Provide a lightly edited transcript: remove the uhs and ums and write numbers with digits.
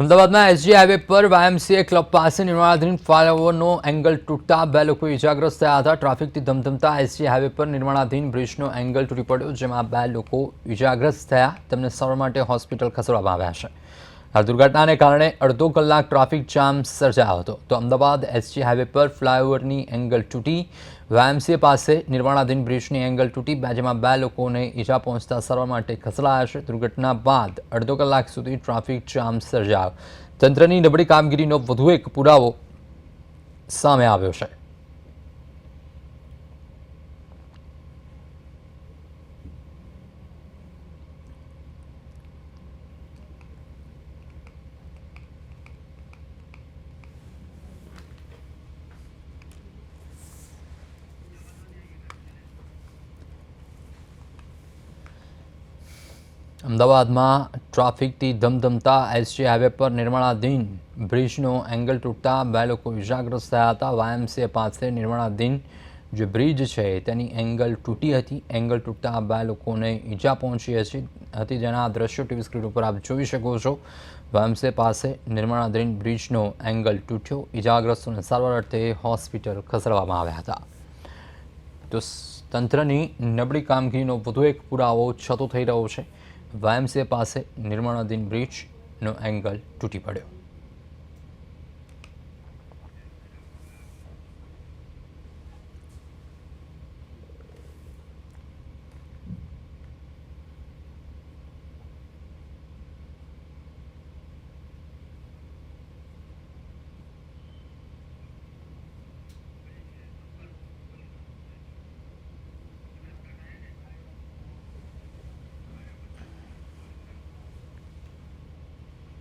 અમદાવાદમાં SG highway પર YMCA club પાસે નિર્માણાધીન ફ્લાયઓવરનો એંગલ તૂટતા 2 લોકો ઇજાગ્રસ્ત થયા હતા. ટ્રાફિકથી ધમધમતા એસજી હાઈવે પર નિર્માણાધીન બ્રિજનો એંગલ તૂટી પડ્યો, જેમાં 2 લોકો ઇજાગ્રસ્ત થયા. તેમને સારવાર માટે હોસ્પિટલ ખસેડવામાં આવ્યા છે. આ દુર્ઘટનાને કારણે અડધો કલાક ટ્રાફિક જામ સર્જાયો હતો. તો અમદાવાદ એસજી હાઈવે પર ફ્લાયઓવરની એંગલ તૂટી, વાયએમસીએ પાસે નિર્માણાધીન બ્રિજની એંગલ તૂટી, જેમાં 2 લોકોને ઈજા પહોંચતા સારવાર માટે ખસેડાયા છે. દુર્ઘટના બાદ અડધો કલાક સુધી ટ્રાફિક જામ સર્જાયો. તંત્રની નબળી કામગીરીનો વધુ એક પુરાવો સામે આવ્યો છે. અમદાવાદમાં ટ્રાફિકથી ધમધમતા એસજી હાઈવે પર નિર્માણાધીન બ્રિજનો એંગલ તૂટતા 2 લોકો ઇજાગ્રસ્ત થયા હતા. વાયએમસીએ પાસે નિર્માણાધીન જે બ્રિજ છે તેની એંગલ તૂટી હતી. એંગલ તૂટતા 2 લોકોને ઈજા પહોંચી હતી, જેના દ્રશ્યો ટીવી સ્ક્રીન ઉપર આપ જોઈ શકો છો. વાયએમસીએ પાસે નિર્માણાધીન બ્રિજનો એંગલ તૂટ્યો. ઇજાગ્રસ્તોને સારવાર અર્થે હોસ્પિટલ ખસેડવામાં આવ્યા હતા. તો તંત્રની નબળી કામગીરીનો વધુ એક પુરાવો છતો થઈ રહ્યો છે. વાયએમસીએ પાસે નિર્માણાધીન બ્રિજનો એંગલ તૂટી પડ્યો.